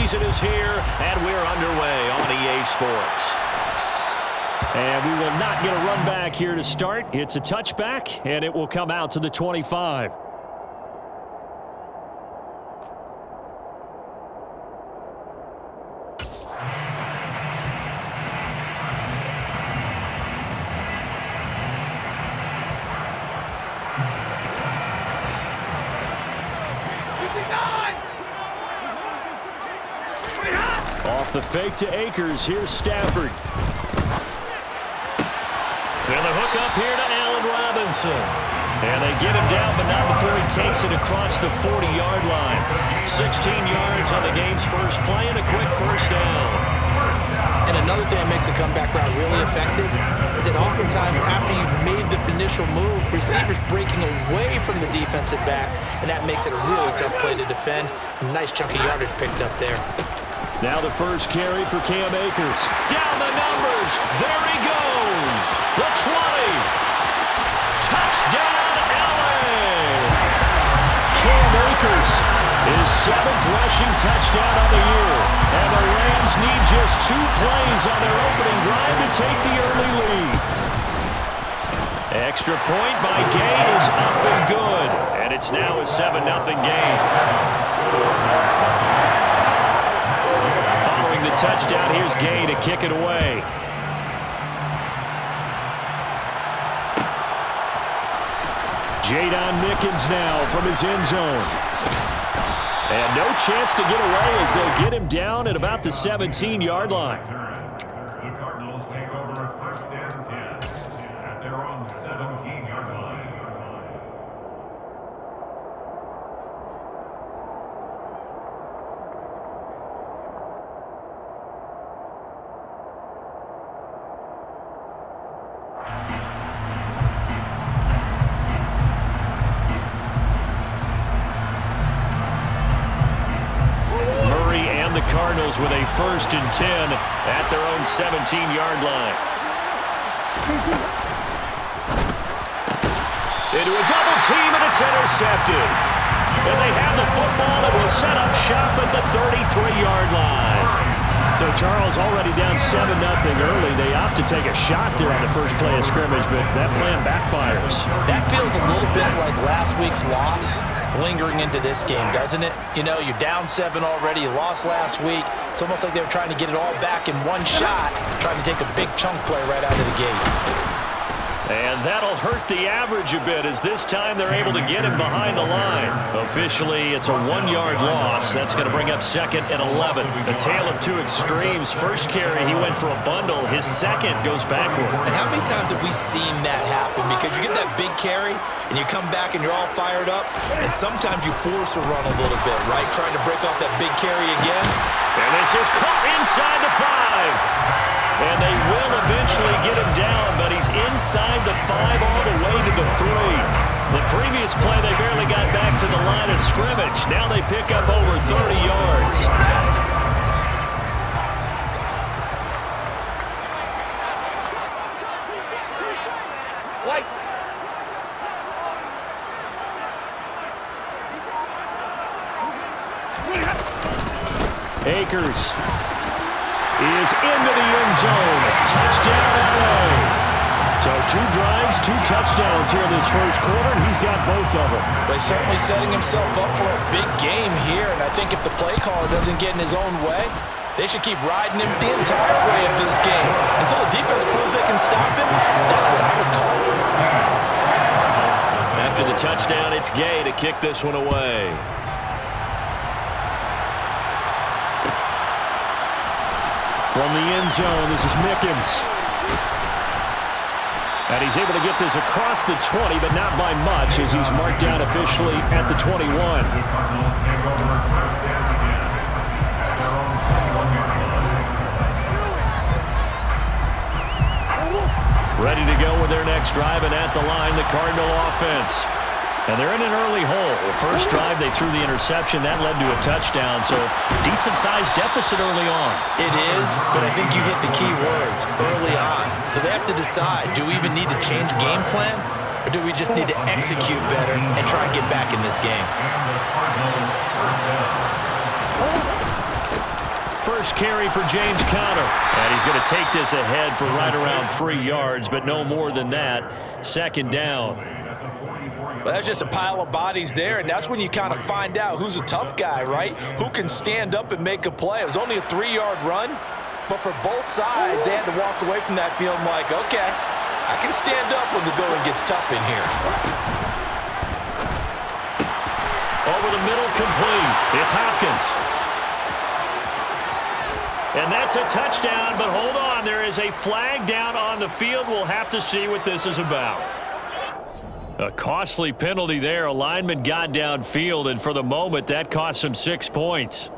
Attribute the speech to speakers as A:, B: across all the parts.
A: season is here, and we're underway on EA Sports. And we will not get a run back here to start. It's a touchback, and it will come out to the 25. Off the fake to Akers. Here's Stafford. And the hook up here to Allen Robinson. And they get him down, but not before he takes it across the 40-yard line. 16 yards on the game's first play and a quick first down.
B: And another thing that makes the comeback route really effective is that oftentimes after you've made the initial move, receivers breaking away from the defensive back, and that makes it a really tough play to defend. A nice chunk of yardage picked up there.
A: Now the first carry for Cam Akers. Down the numbers. There he goes. The 20. Touchdown, LA. Cam Akers, his 7th rushing touchdown on the year. And the Rams need just 2 plays on their opening drive to take the early lead. Extra point by Gay is up and good. And it's now a 7-0 game. Following the touchdown, here's Gay to kick it away. Jadon Mickens now from his end zone. And no chance to get away as they'll get him down at about the 17-yard line.
C: The Cardinals take over 1st and 10 at their own 17-yard line.
A: Cardinals with a 1st and 10 at their own 17-yard line. Into a double team, and it's intercepted. And they have the football and will set up shop at the 33-yard line. So Charles already down 7-0 early. They opt to take a shot there on the first play of scrimmage, but that plan backfires.
B: That feels a little bit like last week's loss lingering into this game, doesn't it? You know, you're down 7 already. You lost last week. It's almost like they were trying to get it all back in one shot, trying to take a big chunk play right out of the gate.
A: And that'll hurt the average a bit as this time they're able to get him behind the line. Officially, it's a 1-yard loss. That's going to bring up 2nd and 11. A tale of 2 extremes. First carry, he went for a bundle. His second goes backward.
B: And how many times have we seen that happen? Because you get that big carry, and you come back and you're all fired up, and sometimes you force a run a little bit, right? Trying to break off that big carry again.
A: And this is caught inside the 5. And they will eventually get him down, but he's inside the 5 all the way to the 3. The previous play, they barely got back to the line of scrimmage. Now they pick up over 30 yards. Akers is into the end zone. Touchdown, LA. So 2 drives, 2 touchdowns here in this first quarter, and he's got both of them.
B: Well, he's certainly setting himself up for a big game here, and I think if the play caller doesn't get in his own way, they should keep riding him the entire way of this game. Until the defense proves they can stop him, that's what I would call it.
A: After the touchdown, it's Gay to kick this one away. From the end zone, this is Mickens. And he's able to get this across the 20, but not by much as he's marked down officially at the 21.
C: The Cardinals take over 1st and 10 at their own 21-yard line.
A: Ready to go with their next drive, and at the line, the Cardinal offense. And they're in an early hole. The first drive, they threw the interception. That led to a touchdown, so decent-sized deficit early on.
B: It is, but I think you hit the key words, early on. So they have to decide, do we even need to change game plan, or do we just need to execute better and try and get back in this game?
A: first carry for James Conner. And he's going to take this ahead for right around 3 yards, but no more than that. Second down.
B: Well, that's just a pile of bodies there, and that's when you kind of find out who's a tough guy, right? Who can stand up and make a play. It was only a 3-yard run, but for both sides, they had to walk away from that field like, okay, I can stand up when the going gets tough in here.
A: Over the middle, complete. It's Hopkins. And that's a touchdown, but hold on. There is a flag down on the field. We'll have to see what this is about. A costly penalty there. A lineman got downfield, and for the moment, that cost him 6 points.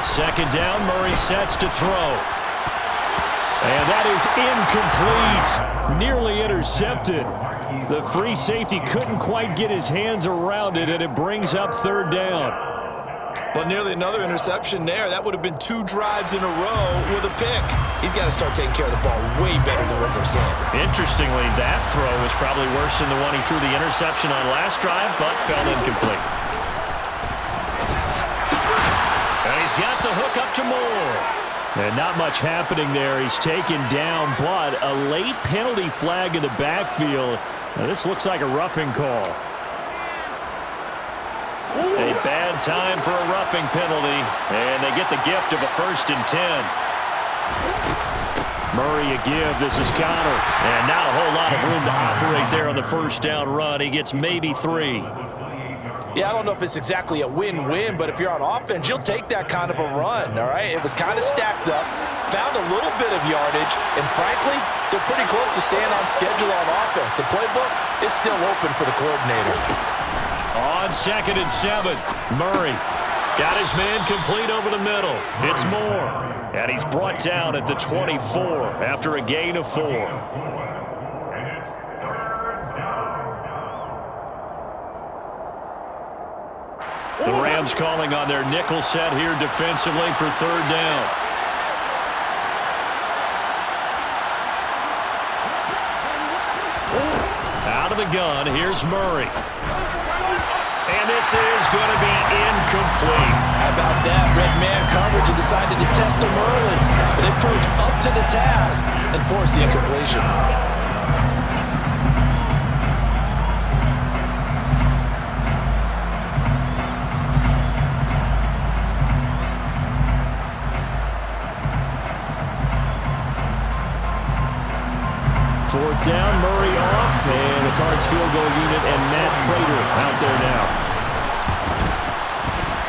A: Second down, Murray sets to throw. And that is incomplete. Nearly intercepted. The free safety couldn't quite get his hands around it, and it brings up third down.
B: Well, nearly another interception there. That would have been 2 drives in a row with a pick. He's got to start taking care of the ball way better than what we're seeing.
A: Interestingly, that throw was probably worse than the one he threw the interception on last drive, but fell incomplete. And he's got the hook up to Moore. And not much happening there. He's taken down, but a late penalty flag in the backfield. Now, this looks like a roughing call. A bad time for a roughing penalty, and they get the gift of a 1st and 10. Murray a give. This is Conner. And not a whole lot of room to operate there on the first down run. He gets maybe 3.
B: Yeah, I don't know if it's exactly a win-win, but if you're on offense, you'll take that kind of a run, all right? It was kind of stacked up, found a little bit of yardage, and frankly, they're pretty close to staying on schedule on offense. The playbook is still open for the coordinator.
A: On 2nd and 7, Murray got his man complete over the middle. It's Moore, and he's brought down at the 24 after a gain of 4.
C: And it's third down.
A: The Rams calling on their nickel set here defensively for third down. Out of the gun, here's Murray. And this is going to be incomplete.
B: How about that? Red man coverage and decided to test him early, but it proved up to the task and forced the incompletion.
A: Fourth down, Murray off, and the Cards field goal unit and Matt Prater out there now.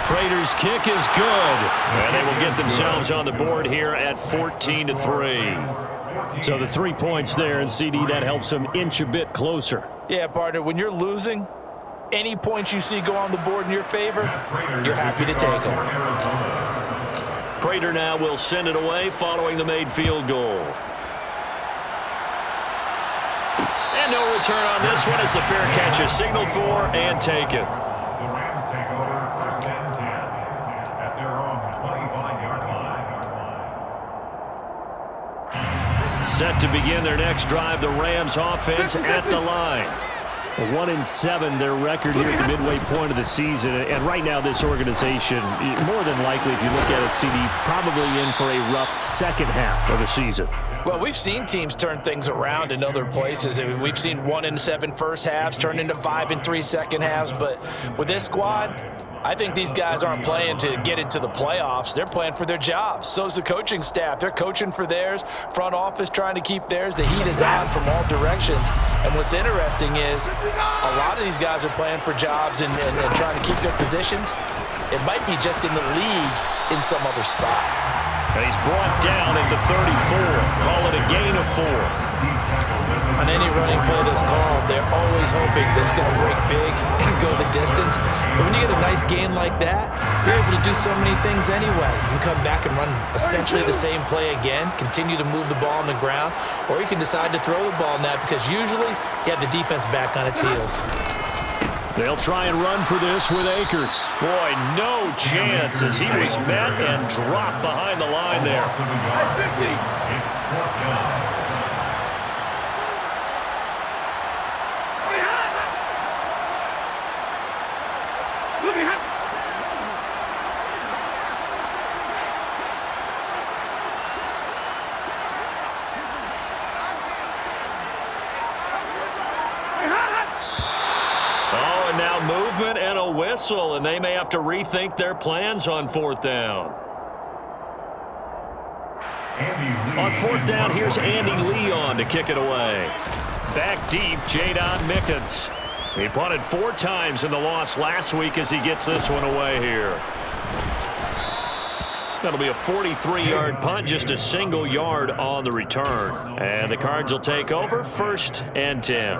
A: Prater's kick is good, and they will get themselves on the board here at 14-3. So the 3 points there, and CD, that helps them inch a bit closer.
B: Yeah, partner, when you're losing, any points you see go on the board in your favor, you're happy to take them.
A: Prater now will send it away following the made field goal. And no return on this one as the fair catch is signaled for and taken.
C: The Rams take over 1st and 10 at their own 25-yard line.
A: Set to begin their next drive, the Rams offense at the line. 1-7 their record here at the midway point of the season, and right now this organization, more than likely if you look at it, CD, probably in for a rough second half of the season.
B: Well, we've seen teams turn things around in other places. I mean, we've seen 1-7 first halves turn into 5-3 second halves, but with this squad, I think these guys aren't playing to get into the playoffs. They're playing for their jobs. So's the coaching staff. They're coaching for theirs. Front office trying to keep theirs. The heat is on from all directions. And what's interesting is a lot of these guys are playing for jobs and trying to keep their positions. It might be just in the league in some other spot.
A: And he's brought down at the 34. Call it a gain of 4.
B: On any running play that's called, they're always hoping that it's going to break big and go the distance. But when you get a nice gain like that, you're able to do so many things anyway. You can come back and run essentially the same play again, continue to move the ball on the ground, or you can decide to throw the ball now because usually you have the defense back on its heels.
A: They'll try and run for this with Akers. Boy, no chance as he was met and dropped behind the line there.
C: It's 4th down.
A: movement and a whistle, and they may have to rethink their plans on 4th down. On 4th down, here's Andy Lee on to kick it away. Back deep, Jadon Mickens. He punted 4 times in the loss last week as he gets this one away here. That'll be a 43-yard punt, just a single yard on the return. And the Cards will take over, 1st and 10.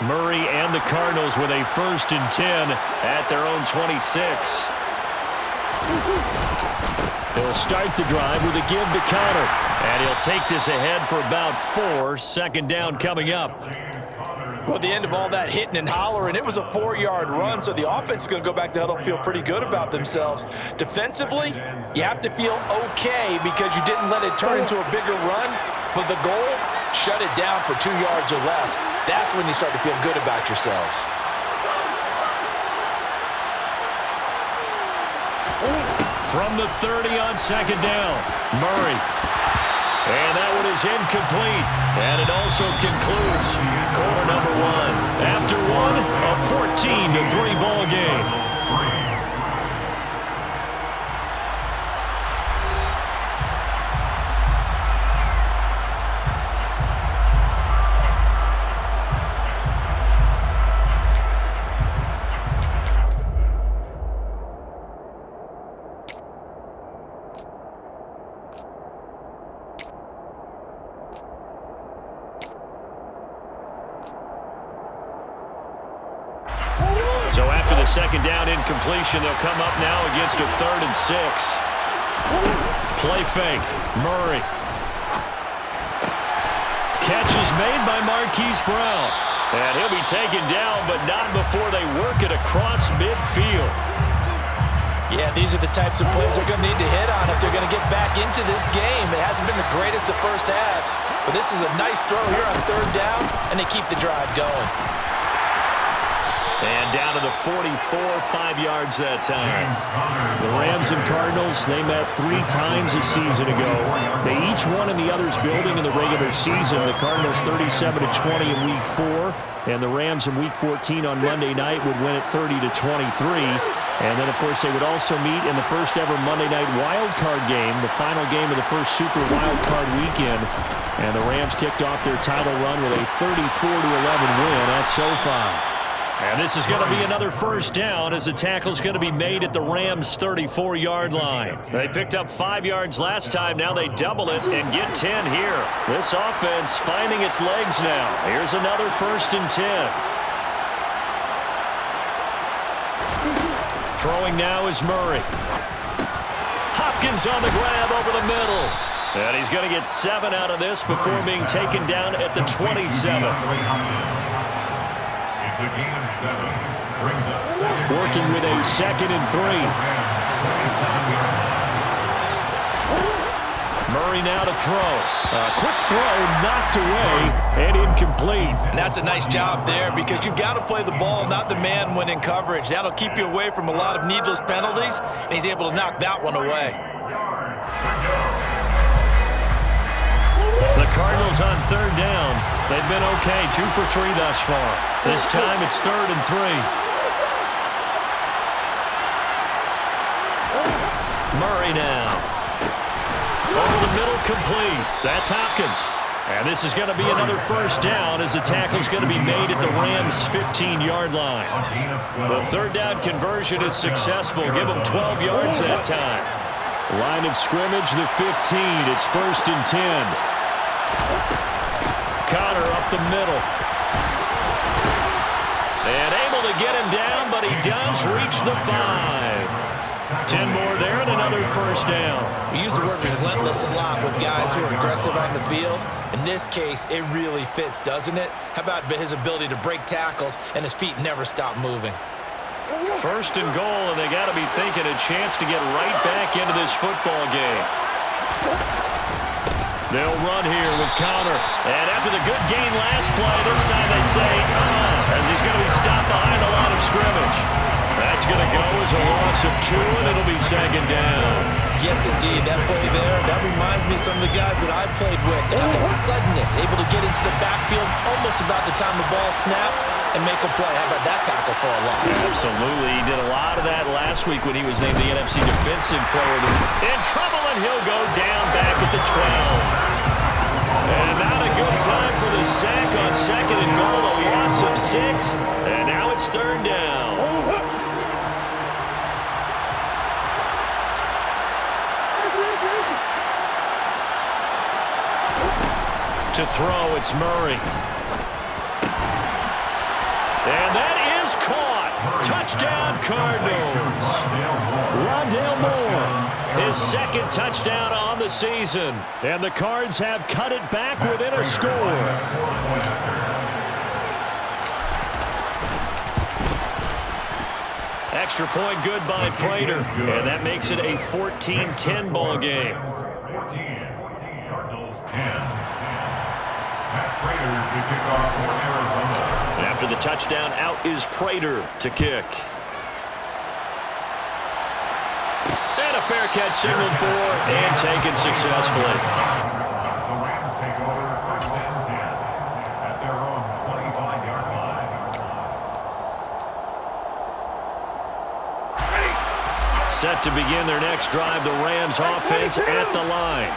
A: Murray and the Cardinals with a 1st and 10 at their own 26. He'll start the drive with a give to Connor. And he'll take this ahead for about 4. 2nd down coming up.
B: Well, the end of all that hitting and hollering, it was a 4-yard run, so the offense is going to go back to huddle and feel pretty good about themselves. Defensively, you have to feel okay because you didn't let it turn into a bigger run, but the goal, shut it down for 2 yards or less. That's when you start to feel good about yourselves.
A: From the 30 on 2nd down, Murray. And that one is incomplete. And it also concludes quarter number 1. After one, a 14-3 ball game. So after the 2nd down incompletion, they'll come up now against a 3rd and 6. Play fake. Murray. Catch is made by Marquise Brown. And he'll be taken down, but not before they work it across midfield.
B: Yeah, these are the types of plays they're going to need to hit on if they're going to get back into this game. It hasn't been the greatest of first halves, but this is a nice throw here on 3rd down, and they keep the drive going.
A: And down to the 44, 5 yards that time.
D: The Rams and Cardinals, they met 3 times a season ago. They each won in the other's building in the regular season. The Cardinals 37-20 in Week 4, and the Rams in Week 14 on Monday night would win it 30-23. And then, of course, they would also meet in the first ever Monday night wild card game, the final game of the first Super Wild Card weekend. And the Rams kicked off their title run with a 34-11 win at SoFi.
A: And this is going to be another 1st down as the tackle's going to be made at the Rams' 34-yard line. They picked up 5 yards last time. Now they double it and get 10 here. This offense finding its legs now. Here's another 1st and 10. Throwing now is Murray. Hopkins on the grab over the middle. And he's going to get 7 out of this before being taken down at the 27.
C: It's a gain of 7. Brings up 7.
D: Working with a 2nd and 3.
A: Murray now to throw.
D: A quick throw knocked away and incomplete.
B: And that's a nice job there because you've got to play the ball, not the man when in coverage. That'll keep you away from a lot of needless penalties, and he's able to knock that one away.
A: The Cardinals on 3rd down. They've been okay, 2 for 3 thus far. This time it's 3rd and 3. Murray now. Over the middle, complete. That's Hopkins. And this is going to be another 1st down as the tackle's going to be made at the Rams' 15-yard line. The 3rd down conversion is successful. Give them 12 yards that time.
D: Line of scrimmage, the 15. It's 1st and 10.
A: Connor up the middle. And able to get him down, but he does reach the 5. 10 more there and another 1st down.
B: We use the word relentless a lot with guys who are aggressive on the field. In this case, it really fits, doesn't it? How about his ability to break tackles and his feet never stop moving?
A: 1st and goal, and they got to be thinking a chance to get right back into this football game. They'll run here with Connor. And after the good gain last play, this time they say, as he's going to be stopped behind the line of scrimmage. That's going to go as a loss of 2, and it'll be 2nd down.
B: Yes, indeed. That play there, that reminds me of some of the guys that I played with. They have that suddenness, able to get into the backfield almost about the time the ball snapped and make a play. How about that tackle for a loss?
A: Absolutely. He did a lot of that last week when he was named the NFC Defensive Player. In trouble, and he'll go down back at the 12. And not a good time for the sack on second and goal. A loss of 6, and now it's third down. To throw, it's Murray. And that is caught. Touchdown, Cardinals. Rondale Moore, his second touchdown on the season. And the Cards have cut it back within a score. Extra point good by Prater. And that makes it a 14-10 ball game.
C: 14, Cardinals 10. Prater to kick off for Arizona.
A: And after the touchdown, out is Prater to kick. And a fair catch signaled for and taken successfully.
C: The Rams take over first and 10 at their own 25-yard line.
A: Set to begin their next drive, the Rams offense at the line.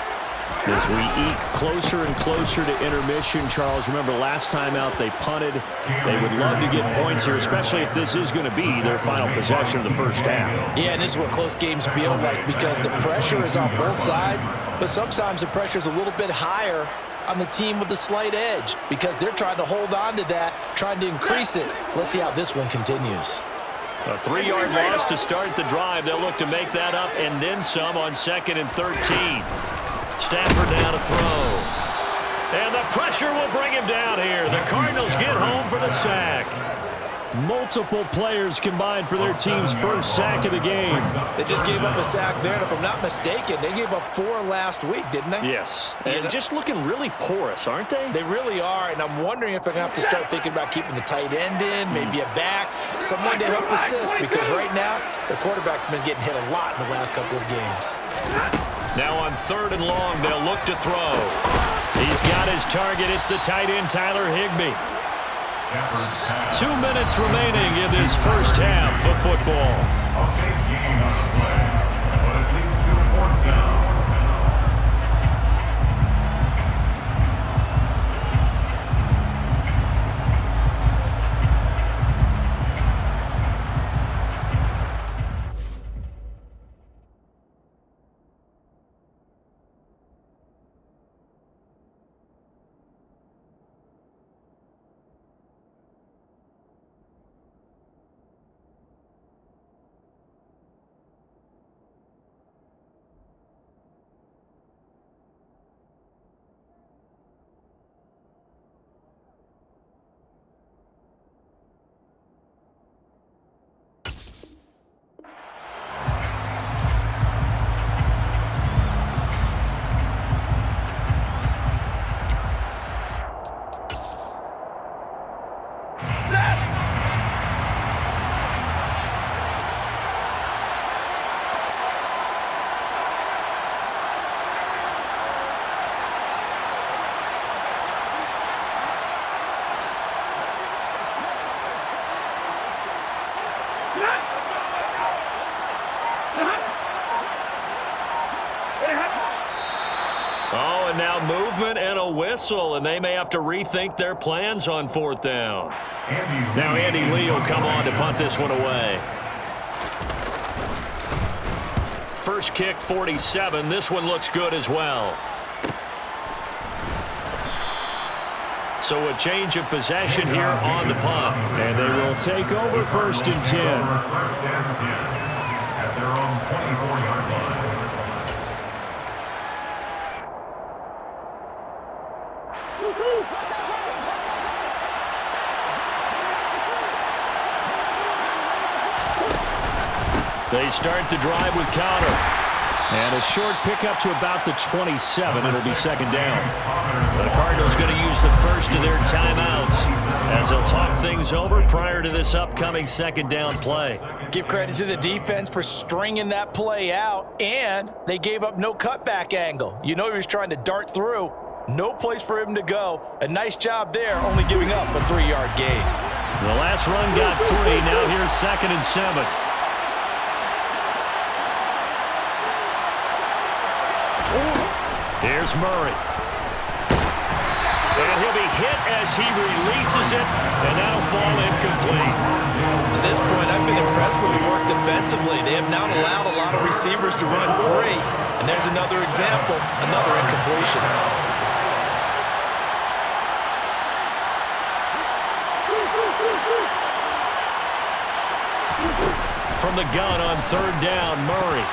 D: As we eat closer and closer to intermission, Charles, remember last time out they punted. They would love to get points here, especially if this is going to be their final possession of the first half.
B: Yeah, and this is what close games feel like because the pressure is on both sides, but sometimes the pressure is a little bit higher on the team with the slight edge because they're trying to hold on to that, trying to increase it. Let's see how this one continues.
A: A 3-yard loss to start the drive. They'll look to make that up and then some on 2nd and 13. Stafford now to throw. And the pressure will bring him down here. The Cardinals get home for the sack.
D: Multiple players combined for their team's first sack of the game.
B: They just gave up a sack there, and if I'm not mistaken, they gave up 4 last week, didn't they?
A: Yes. And just looking really porous, aren't they?
B: They really are, and I'm wondering if they're going to have to start thinking about keeping the tight end in, maybe a back, someone to help assist, because right now, their quarterback's been getting hit a lot in the last couple of games.
A: Now on 3rd and long, they'll look to throw. He's got his target. It's the tight end, Tyler Higbee. 2 minutes remaining in this first half of football.
C: A big gain on the play, but it leads to 4th down.
A: Oh, and now movement and a whistle, and they may have to rethink their plans on 4th down. Now Andy Lee will come on to punt this one away. First kick, 47. This one looks good as well. So a change of possession here on the punt.
D: And they will take over 1st and 10.
C: First and 10 at their own 24-yard line.
A: They start the drive with Counter.
D: And a short pickup to about the 27. It'll be second down. The Cardinals going to use the first of their timeouts as they'll talk things over prior to this upcoming second down play.
B: Give credit to the defense for stringing that play out, and they gave up no cutback angle. You know he was trying to dart through. No place for him to go. A nice job there, only giving up a 3-yard gain.
D: The last run got 3. Now here's 2nd and 7. Here's Murray. And he'll be hit as he releases it, and that'll fall incomplete.
B: To this point, I've been impressed with the work defensively. They have not allowed a lot of receivers to run free. And there's another example, another incompletion.
D: From the gun on 3rd down, Murray.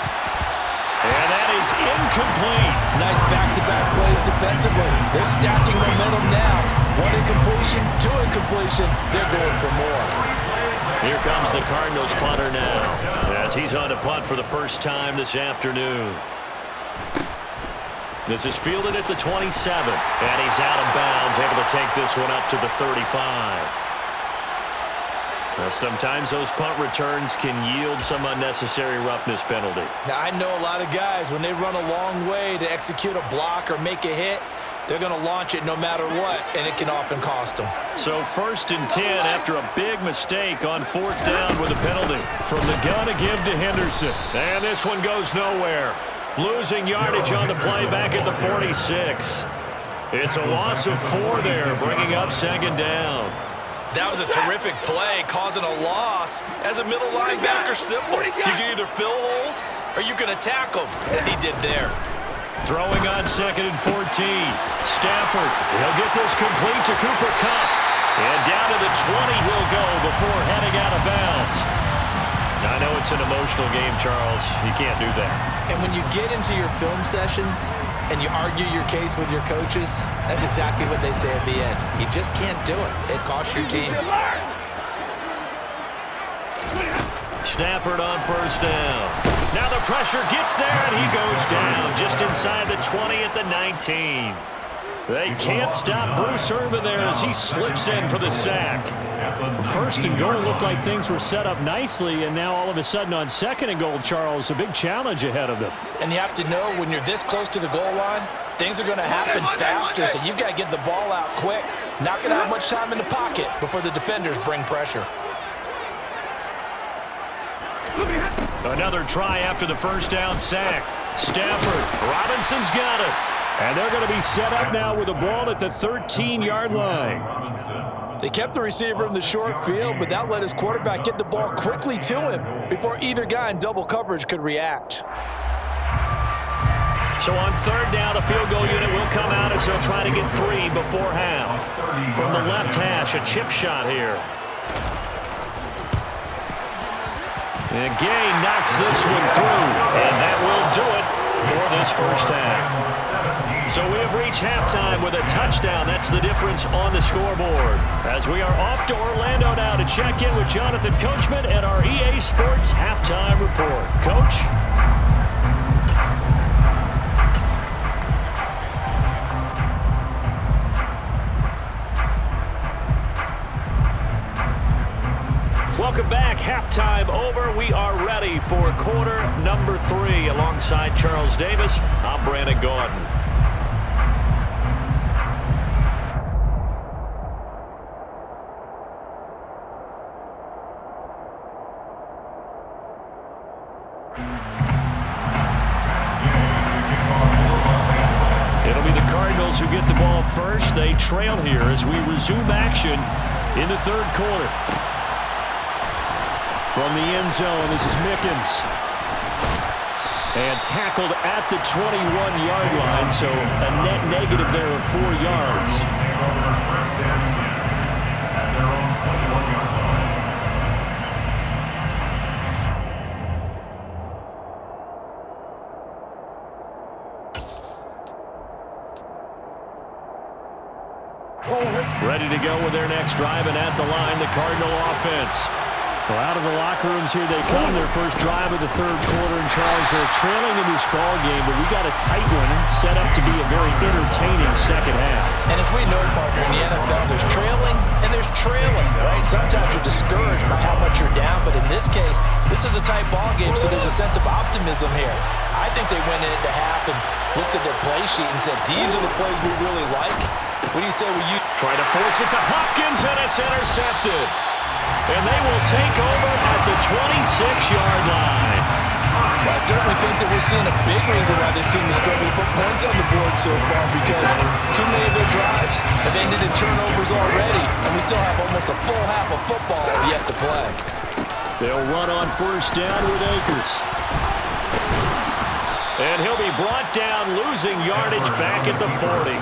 D: And that is incomplete.
B: Nice back-to-back plays defensively. They're stacking momentum now. 1 incompletion, 2 incompletion. They're going for more.
D: Here comes the Cardinals punter now as he's on to punt for the first time this afternoon. This is fielded at the 27, and he's out of bounds, able to take this one up to the 35. Well, sometimes those punt returns can yield some unnecessary roughness penalty.
B: Now, I know a lot of guys, when they run a long way to execute a block or make a hit, they're going to launch it no matter what, and it can often cost them.
D: So 1st and 10 after a big mistake on 4th down with a penalty. From the gun to give to Henderson. And this one goes nowhere. Losing yardage on the play back at the 46. It's a loss of 4 there, bringing up 2nd down.
B: That was a terrific play, causing a loss. As a middle linebacker, simple. You can either fill holes or you can attack them, as he did there.
D: Throwing on 2nd and 14. Stafford, he'll get this complete to Cooper Kupp. And down to the 20 he'll go before heading out of bounds. I know it's an emotional game, Charles. You can't do that.
B: And when you get into your film sessions and you argue your case with your coaches, that's exactly what they say at the end. You just can't do it. It costs your team.
D: Stafford on 1st down. Now the pressure gets there, and he goes down just inside the 20 at the 19. They can't stop Bruce Irvin there as he slips in for the sack. 1st and goal looked like things were set up nicely, and now all of a sudden on 2nd and goal, Charles, a big challenge ahead of them.
B: And you have to know when you're this close to the goal line, things are going to happen faster, so you've got to get the ball out quick. Not going to have much time in the pocket before the defenders bring pressure.
D: Another try after the 1st down sack. Stafford, Robinson's got it. And they're going to be set up now with the ball at the 13-yard line.
B: They kept the receiver in the short field, but that let his quarterback get the ball quickly to him before either guy in double coverage could react.
D: So on 3rd down, the field goal unit will come out as they'll try to get 3 before half. From the left hash, a chip shot here. And Gay knocks this one through, and that will do it for this first half. So we have reached halftime with a touchdown. That's the difference on the scoreboard. As we are off to Orlando now to check in with Jonathan Coachman and our EA Sports Halftime Report. Coach? Welcome back. Halftime over. We are ready for quarter number 3. Alongside Charles Davis, I'm Brandon Gordon. It'll be the Cardinals who get the ball first. They trail here as we resume action in the 3rd quarter. From the end zone, this is Mickens. And tackled at the 21-yard line, so a net negative there of 4 yards. Ready to go with their next drive, and at the line, the Cardinal offense. Well, out of the locker rooms here they come, their first drive of the third quarter. And, Charles, they're trailing in this ball game, but we got a tight one set up to be a very entertaining second half.
B: And as we know, partner, in the NFL, there's trailing and there's trailing, right? Sometimes you're discouraged by how much you're down, but in this case, this is a tight ball game, so there's a sense of optimism here. I think they went into half and looked at their play sheet and said, these are the plays we really like. What do you say we
A: try to force it to Hopkins, and it's intercepted. And they will take over at the 26-yard line.
B: Well, I certainly think that we're seeing a big reason why this team is struggling to put points on the board so far, because too many of their drives have ended in turnovers already, and we still have almost a full half of football yet to play.
D: They'll run on first down with Akers.
A: And he'll be brought down, losing yardage back at the 40.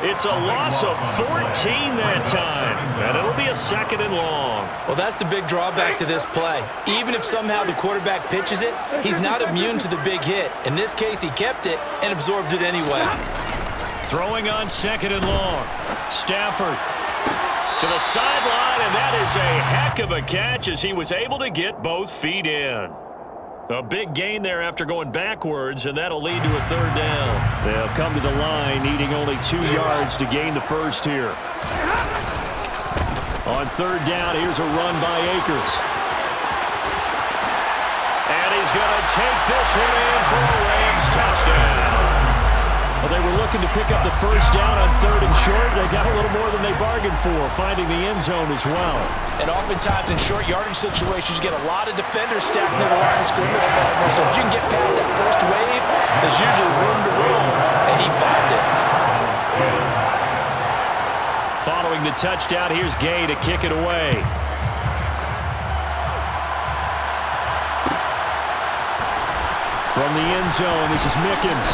A: It's a loss of 14 that time, and it'll be a 2nd and long.
B: Well, that's the big drawback to this play. Even if somehow the quarterback pitches it, he's not immune to the big hit. In this case, he kept it and absorbed it anyway.
A: Throwing on 2nd and long. Stafford to the sideline, and that is a heck of a catch as he was able to get both feet in. A big gain there after going backwards, and that'll lead to a 3rd down.
D: They'll come to the line, needing only 2 yards to gain the first here. On 3rd down, here's a run by Akers.
A: And he's going to take this one in for a Rams touchdown.
D: Well, they were looking to pick up the first down on 3rd and short. They got a little more than they bargained for, finding the end zone as well.
B: And oftentimes in short yardage situations, you get a lot of defenders stacked near the line of scrimmage, partner. So if you can get past that first wave, there's usually room to roll, and he found it.
A: Following the touchdown, here's Gay to kick it away.
D: From the end zone, this is Mickens.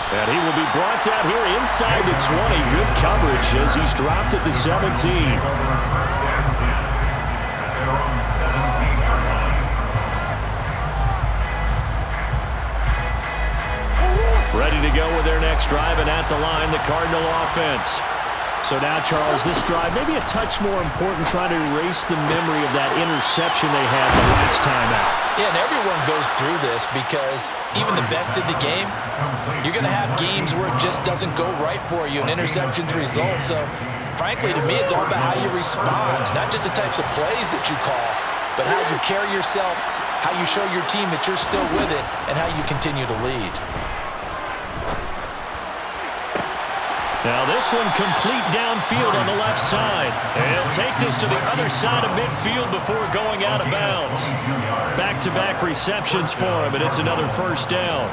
D: And he will be brought down here inside the 20. Good coverage as he's dropped at the 17.
A: Ready to go with their next drive, and at the line, the Cardinal offense.
D: So now, Charles, this drive may be a touch more important, trying to erase the memory of that interception they had the last time out.
B: Yeah, and everyone goes through this because even the best in the game, you're going to have games where it just doesn't go right for you, and interceptions result. So, frankly, to me, it's all about how you respond, not just the types of plays that you call, but how you carry yourself, how you show your team that you're still with it, and how you continue to lead.
A: Now this one complete downfield on the left side. And he'll take this to the other side of midfield before going out of bounds. Back-to-back receptions for him, and it's another first down.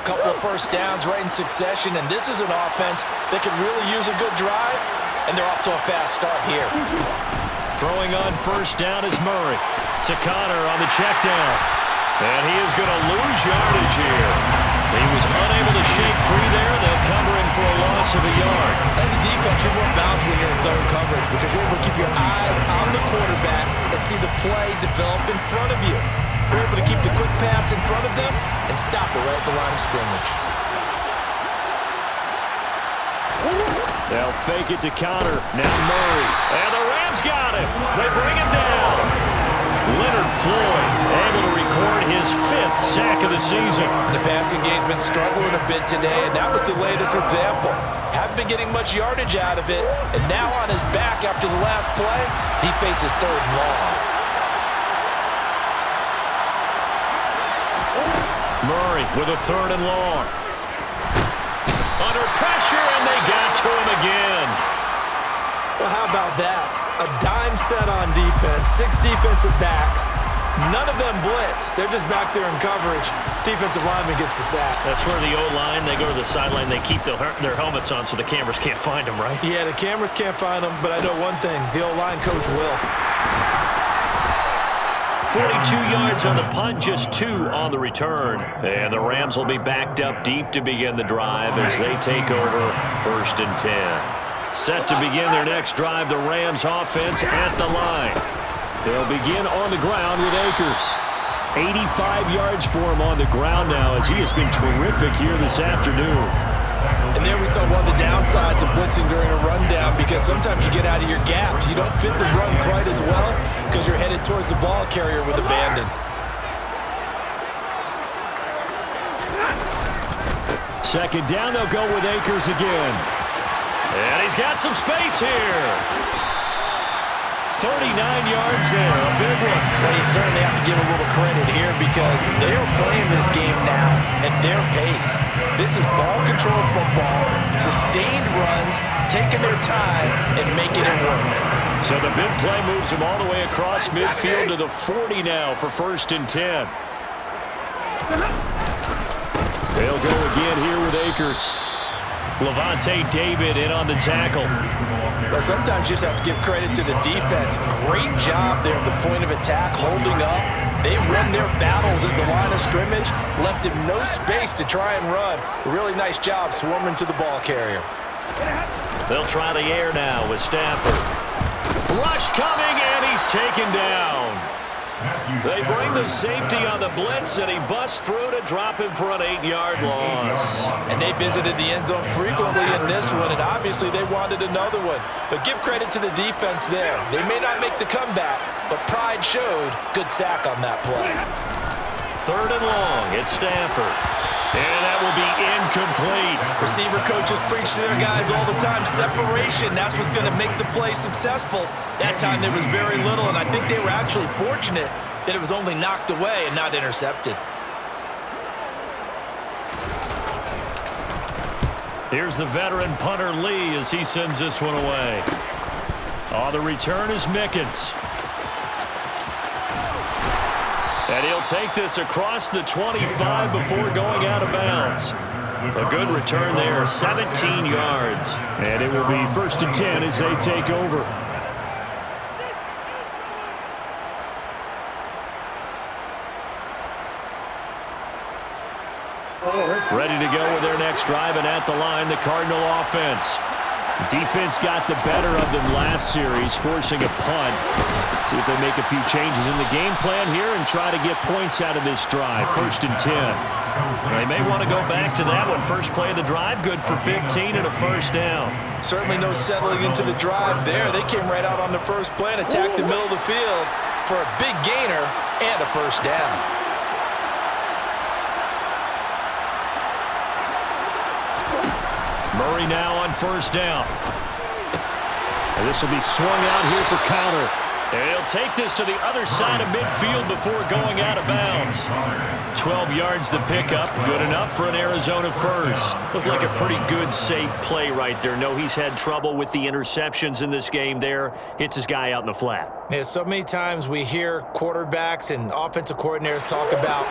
B: Couple of first downs right in succession, and this is an offense that could really use a good drive, and they're off to a fast start here.
A: Throwing on first down is Murray. To Connor on the check down. And he is going to lose yardage here. He was unable to shake free there. They'll cover him for a loss of a yard.
B: As a defense, you're more balanced when you're in zone coverage because you're able to keep your eyes on the quarterback and see the play develop in front of you. You're able to keep the quick pass in front of them and stop it right at the line of scrimmage.
D: They'll fake it to Connor. Now Murray.
A: And the Rams got him. They bring him down. Leonard Floyd able to record his 5th sack of the season.
B: The passing game's been struggling a bit today, and that was the latest example. Haven't been getting much yardage out of it, and now on his back after the last play, he faces 3rd and long.
A: Murray with a 3rd and long. Under pressure, and they got to him again.
B: Well, how about that? A dime set on defense, 6 defensive backs. None of them blitz. They're just back there in coverage. Defensive lineman gets the sack.
A: That's where the O-line, they go to the sideline, they keep their helmets on so the cameras can't find them, right?
B: Yeah, the cameras can't find them, but I know one thing. The O-line coach will.
A: 42 yards on the punt, just 2 on the return. And the Rams will be backed up deep to begin the drive as they take over 1st and 10. Set to begin their next drive, the Rams offense at the line. They'll begin on the ground with Akers.
D: 85 yards for him on the ground now as he has been terrific here this afternoon.
B: And there we saw one of the downsides of blitzing during a rundown, because sometimes you get out of your gaps. You don't fit the run quite as well because you're headed towards the ball carrier with abandon.
D: Second down, they'll go with Akers again.
A: And he's got some space here. 39 yards there, a big one.
B: Well, you certainly have to give a little credit here because they are playing this game now at their pace. This is ball control football, sustained runs, taking their time and making it work.
A: So the big play moves them all the way across midfield to the 40 now for 1st and 10.
D: They'll go again here with Akers.
A: Levante David in on the tackle.
B: Well, sometimes you just have to give credit to the defense. Great job there at the point of attack, holding up. They won their battles at the line of scrimmage, left him no space to try and run. Really nice job swarming to the ball carrier.
A: They'll try the air now with Stafford. Rush coming, and he's taken down. They bring the safety on the blitz, and he busts through to drop him for an 8-yard loss.
B: And they visited the end zone frequently in this one, and obviously they wanted another one. But give credit to the defense there. They may not make the comeback, but pride showed. Good sack on that play.
A: 3rd and long, it's Stafford. And that will be incomplete.
B: Receiver coaches preach to their guys all the time. Separation, that's what's going to make the play successful. That time there was very little, and I think they were actually fortunate that it was only knocked away and not intercepted.
A: Here's the veteran punter Lee as he sends this one away. Oh, the return is Mickens. And he'll take this across the 25 before going out of bounds. A good return there, 17 yards.
D: And it will be 1st and 10 as they take over.
A: Ready to go with their next drive, and at the line, the Cardinal offense.
D: Defense got the better of them last series, forcing a punt. See if they make a few changes in the game plan here and try to get points out of this drive. 1st and 10.
A: They may want to go back to that one. First play of the drive, good for 15 and a 1st down.
B: Certainly no settling into the drive there. They came right out on the first play and attacked the middle of the field for a big gainer and a 1st down.
A: Murray now on 1st down.
D: And this will be swung out here for counter.
A: And he'll take this to the other side of midfield before going out of bounds. 12 yards the pickup. Good enough for an Arizona 1st. Looked like a pretty good, safe play right there. No, he's had trouble with the interceptions in this game there. Hits his guy out in the flat.
B: Yeah, so many times we hear quarterbacks and offensive coordinators talk about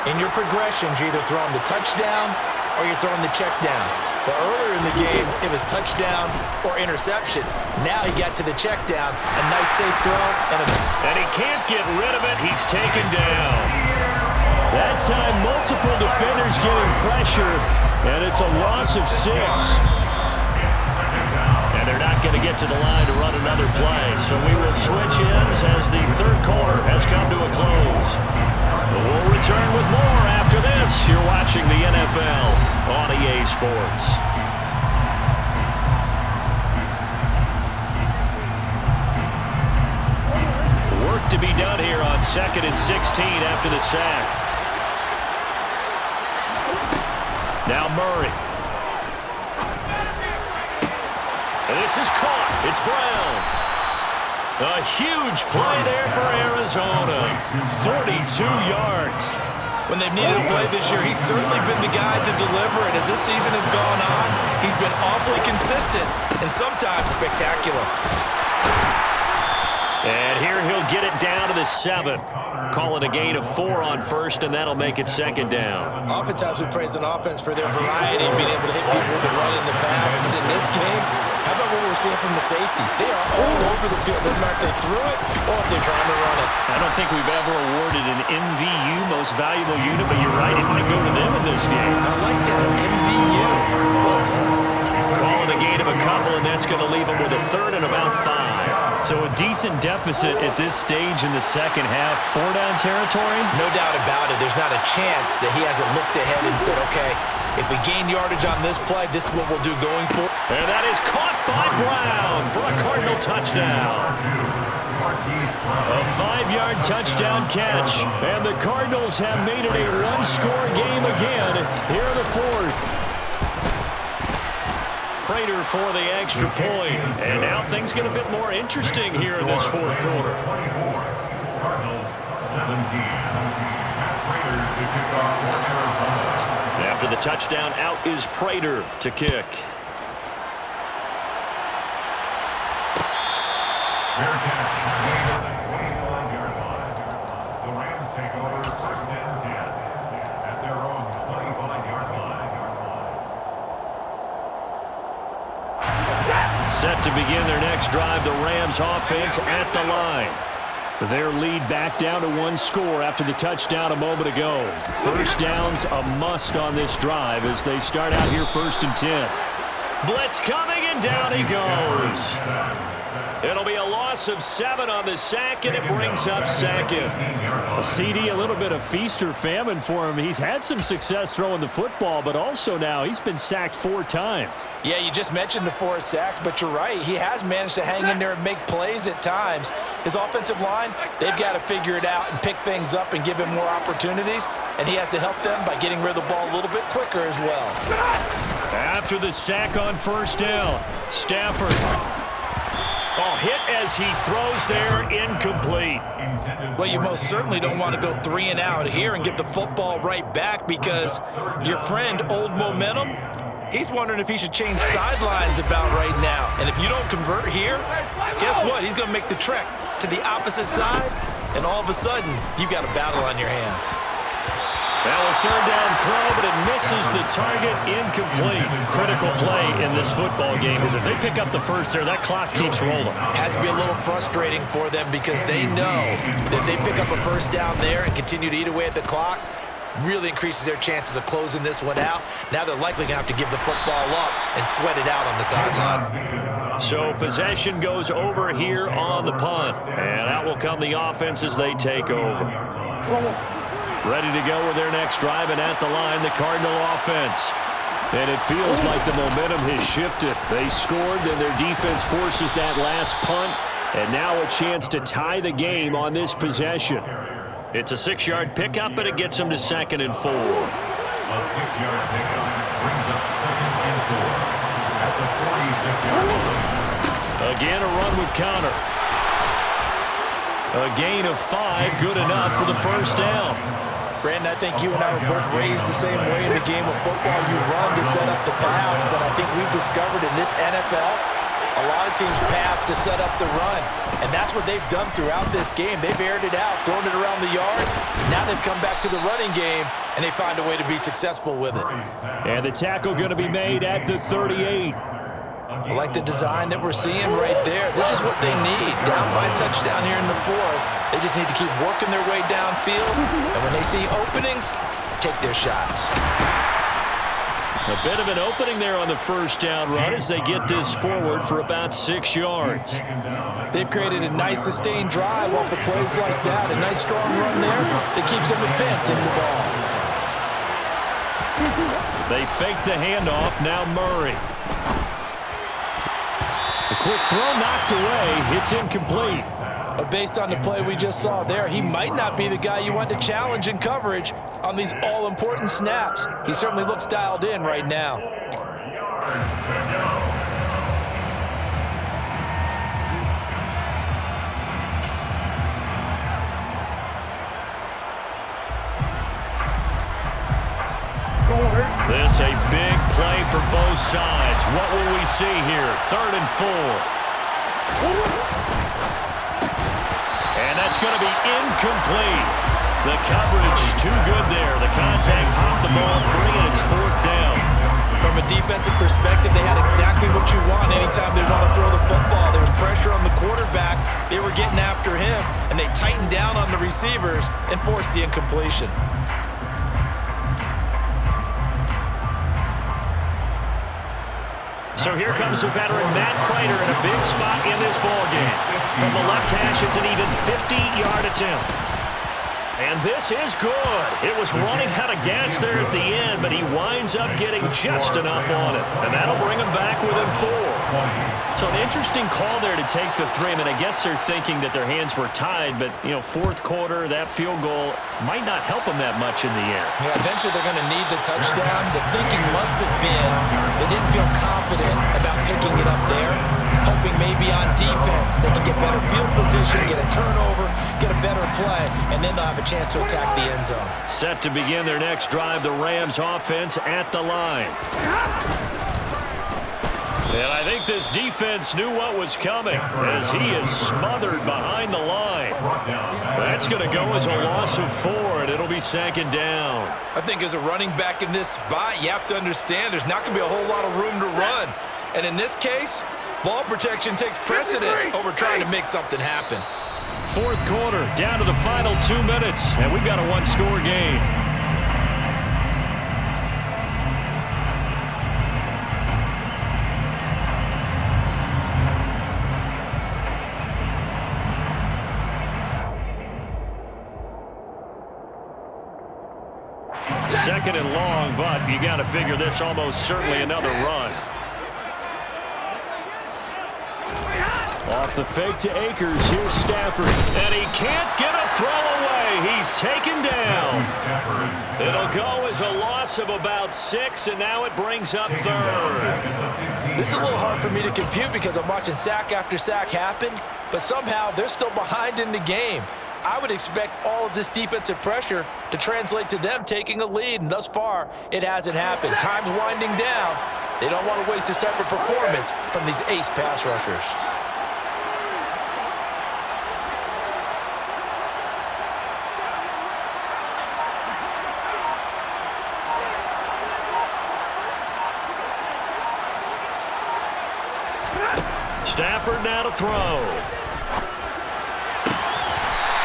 B: in your progressions, you're either throwing the touchdown or you're throwing the check down. But earlier in the game, it was touchdown or interception. Now he got to the check down. A nice safe throw.
A: And he can't get rid of it. He's taken down.
D: That time, multiple defenders getting pressure, and it's a loss of 6.
A: And they're not going to get to the line to run another play. So we will switch ends as the 3rd quarter has come to a close. We'll return with more after this. You're watching the NFL on EA Sports. Work to be done here on 2nd and 16 after the sack. Now Murray. And this is caught. It's Brown. A huge play there for Arizona. 42 yards.
B: When they've needed a play this year, he's certainly been the guy to deliver it. As this season has gone on, he's been awfully consistent and sometimes spectacular.
A: And here he'll get it down to the 7. Call it a gain of 4 on 1st, and that'll make it 2nd down.
B: Oftentimes we praise an offense for their variety and being able to hit people with the run in the pass. But in this game, how about what we're seeing from the safeties? They are all over the field, no matter if they threw it or if they're trying to run it.
A: I don't think we've ever awarded an MVU, most valuable unit, but you're right, it might go to them in this game.
B: I like that, MVU. Well done.
A: Call it a gain of a couple, and that's going to leave him with a third and about 5. So a decent deficit at this stage in the second half. 4-down territory?
B: No doubt about it. There's not a chance that he hasn't looked ahead and said, okay, if we gain yardage on this play, this is what we'll do going forward.
A: And that is caught by Brown for a Cardinal touchdown. A 5-yard touchdown catch, and the Cardinals have made it a one-score game again here in the fourth. Prater for the extra point, and now things get a bit more interesting here in this fourth quarter.
C: Cardinals 17. Prater to kick off for Arizona.
A: After the touchdown, out is Prater to kick.
C: Fair catch made at the 25-yard line. The Rams take over first and 10 at their own 25-yard line.
A: Set to begin their next drive, the Rams offense at the line.
D: Their lead back down to one score after the touchdown a moment ago. First down's a must on this drive as they start out here first and 10.
A: Blitz coming, and down he goes. It'll be a loss of 7 on the sack, and it brings up second.
D: A CD, a little bit of feast or famine for him. He's had some success throwing the football, but also now he's been sacked 4 times.
B: Yeah, you just mentioned the 4 sacks, but you're right. He has managed to hang in there and make plays at times. His offensive line, they've got to figure it out and pick things up and give him more opportunities, and he has to help them by getting rid of the ball a little bit quicker as well.
A: After the sack on first down, Stafford. Hit as he throws there, incomplete.
B: Well, you most certainly don't want to go 3 and out here and give the football right back because your friend, Old Momentum, he's wondering if he should change sidelines about right now. And if you don't convert here, guess what? He's going to make the trek to the opposite side, and all of a sudden, you've got a battle on your hands.
A: Now a third down throw, but it misses the target, incomplete. Critical play in this football game is if they pick up the first there, that clock keeps rolling.
B: Has to be a little frustrating for them because they know that if they pick up a first down there and continue to eat away at the clock, really increases their chances of closing this one out. Now they're likely going to have to give the football up and sweat it out on the sideline.
A: So possession goes over here on the punt, and out will come the offense as they take over. Ready to go with their next drive, and at the line, the Cardinal offense. And it feels like the momentum has shifted. They scored, then their defense forces that last punt, and now a chance to tie the game on this possession. It's a 6-yard pickup, but it gets them to 2nd and 4.
C: A 6-yard pickup brings up 2nd and 4 at the 46-yard line.
A: Again, a run with Connor. A gain of 5, good enough for the first down.
B: Brandon, I think you and I were both raised the same way in the game of football. You run to set up the pass, but I think we've discovered in this NFL, a lot of teams pass to set up the run. And that's what they've done throughout this game. They've aired it out, thrown it around the yard. Now they've come back to the running game, and they find a way to be successful with it.
D: And the tackle going to be made at the 38.
B: I like the design that we're seeing right there. This is what they need. Down by a touchdown here in the fourth. They just need to keep working their way downfield. And when they see openings, take their shots.
A: A bit of an opening there on the first down run as they get this forward for about 6 yards.
B: They've created a nice sustained drive off of plays like that. A nice strong run there that keeps them advancing the ball.
A: They fake the handoff. Now Murray.
D: A quick throw knocked away. It's incomplete.
B: But based on the play we just saw there, he might not be the guy you want to challenge in coverage on these all-important snaps. He certainly looks dialed in right now.
C: 4 yards to go.
A: This a big play for both sides. What will we see here? 3rd and 4. And that's going to be incomplete. The coverage too good there. The contact popped the ball free, and it's 4th down.
B: From a defensive perspective, they had exactly what you want anytime they want to throw the football. There was pressure on the quarterback. They were getting after him, and they tightened down on the receivers and forced the incompletion.
A: So here comes the veteran Matt Prater in a big spot in this ballgame. From the left hash, it's an even 50-yard attempt. And this is good. It was running out of gas there at the end, but he winds up getting just enough on it. And that'll bring him back within 4. So an interesting call there to take the 3. I mean, I guess they're thinking that their hands were tied, but, you know, fourth quarter, that field goal might not help them that much in the end.
B: Yeah, eventually they're going to need the touchdown. The thinking must have been they didn't feel confident about picking it up there, hoping maybe on defense they can get better field position, get a turnover, get a better play, and then they'll have a chance to attack the end zone.
A: Set to begin their next drive, the Rams offense at the line. And I think this defense knew what was coming as he is smothered behind the line. That's going to go as a loss of 4, and it'll be 2nd down.
B: I think as a running back in this spot, you have to understand there's not going to be a whole lot of room to run. And in this case, ball protection takes precedent over trying to make something happen.
A: Fourth quarter, down to the final 2 minutes, and we've got a one-score game. Second and long, but you got to figure this almost certainly another run. Off the fake to Akers, here's Stafford. And he can't get a throw away. He's taken down. It'll go as a loss of about 6, and now it brings up 3rd.
B: This is a little hard for me to compute because I'm watching sack after sack happen, but somehow they're still behind in the game. I would expect all of this defensive pressure to translate to them taking a lead, and thus far, it hasn't happened. Time's winding down. They don't want to waste this type of performance from these ace pass rushers.
A: Stafford now to throw.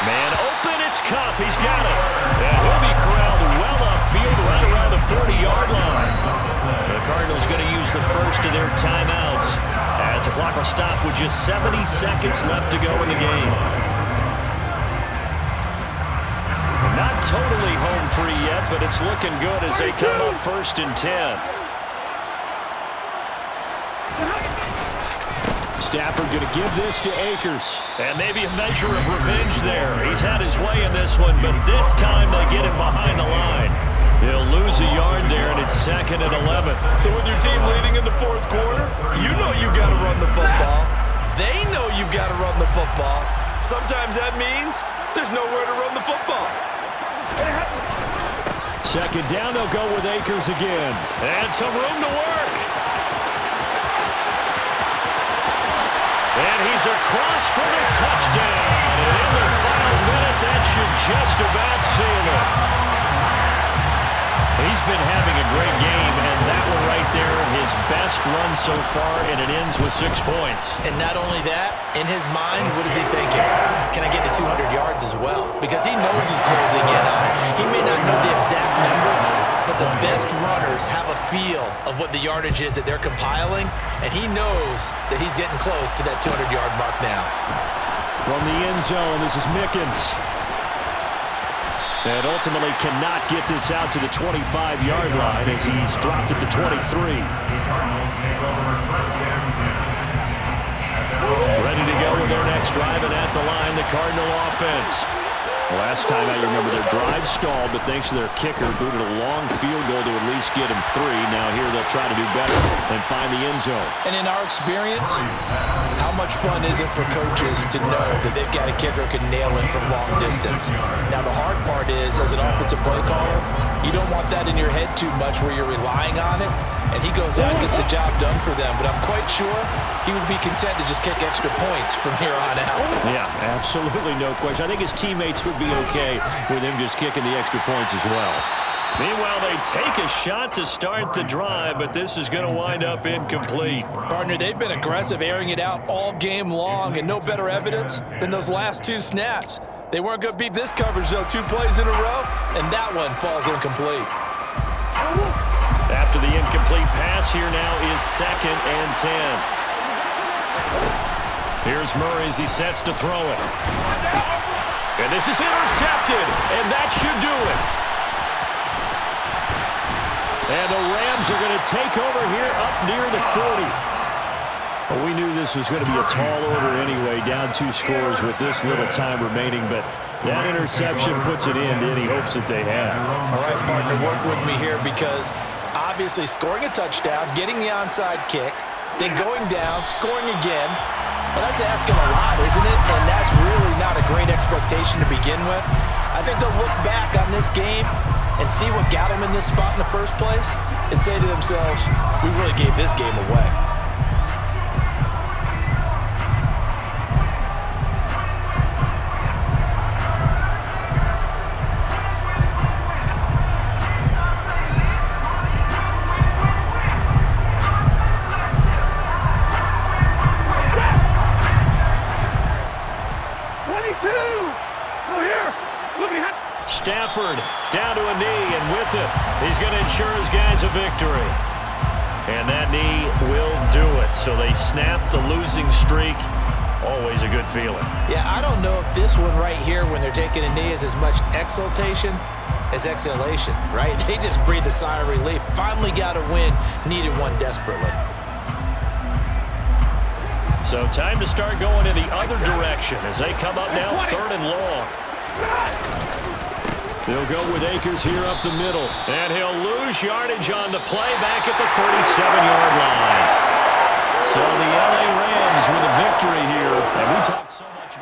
A: Man open, it's Kupp. He's got it. And he'll be corralled well upfield right around the 40-yard line. The Cardinals going to use the first of their timeouts as the clock will stop with just 70 seconds left to go in the game. Not totally home free yet, but it's looking good as they come up 1st and 10. Stafford going to give this to Akers. And maybe a measure of revenge there. He's had his way in this one, but this time they get him behind the line. He'll lose a yard there, and it's 2nd and 11.
B: So with your team leading in the fourth quarter, you know you've got to run the football. They know you've got to run the football. Sometimes that means there's nowhere to run the football.
A: 2nd down, they'll go with Akers again. And some room to work. And he's across for the touchdown. And in the final minute, that should just about seal it. He's been having a great game, and that one right there, his best run so far, and it ends with 6 points.
B: And not only that, in his mind, what is he thinking? Can I get to 200 yards as well? Because he knows he's closing in on it. He may not know the exact number, but the best runners have a feel of what the yardage is that they're compiling, and he knows that he's getting close to that 200-yard mark now.
A: From the end zone, this is Mickens. And ultimately cannot get this out to the 25-yard line as he's dropped it to 23. Ready to go with their next drive, and at the line, the Cardinal offense. Last time I remember their drive stalled, but thanks to their kicker, booted a long field goal to at least get him 3. Now here they'll try to do better and find the end zone.
B: And in our experience, how much fun is it for coaches to know that they've got a kicker who can nail it from long distance? Now the hard part is, as an offensive play caller, you don't want that in your head too much where you're relying on it, and he goes out and gets the job done for them. But I'm quite sure he would be content to just kick extra points from here on out.
A: Yeah, absolutely no question. I think his teammates would be okay with him just kicking the extra points as well. Meanwhile, they take a shot to start the drive, but this is going to wind up incomplete.
B: Partner, they've been aggressive, airing it out all game long, and no better evidence than those last 2 snaps. They weren't going to beat this coverage, though, 2 plays in a row, and that one falls incomplete.
A: After the incomplete pass, here now is 2nd and 10. Here's Murray as he sets to throw it. And this is intercepted, and that should do it. And the Rams are going to take over here up near the 40. Well, we knew this was going to be a tall order anyway, down 2 scores with this little time remaining, but that interception puts it in to any hopes that they have.
B: All right, partner, work with me here because obviously scoring a touchdown, getting the onside kick, then going down, scoring again, well, that's asking a lot, isn't it? And that's really not a great expectation to begin with. I think they'll look back on this game and see what got them in this spot in the first place and say to themselves, we really gave this game away.
A: Stafford down to a knee, and with it, he's going to ensure his guys a victory. And that knee will do it. So they snap the losing streak. Always a good feeling. Yeah, I don't know if this one right here, when they're taking a knee, is as much exultation as exhalation, right? They just breathe a sigh of relief. Finally got a win, needed one desperately. So time to start going in the other direction as they come up now 3rd and long. They'll go with Akers here up the middle. And he'll lose yardage on the play back at the 37-yard line. So the LA Rams with a victory here. And we talked so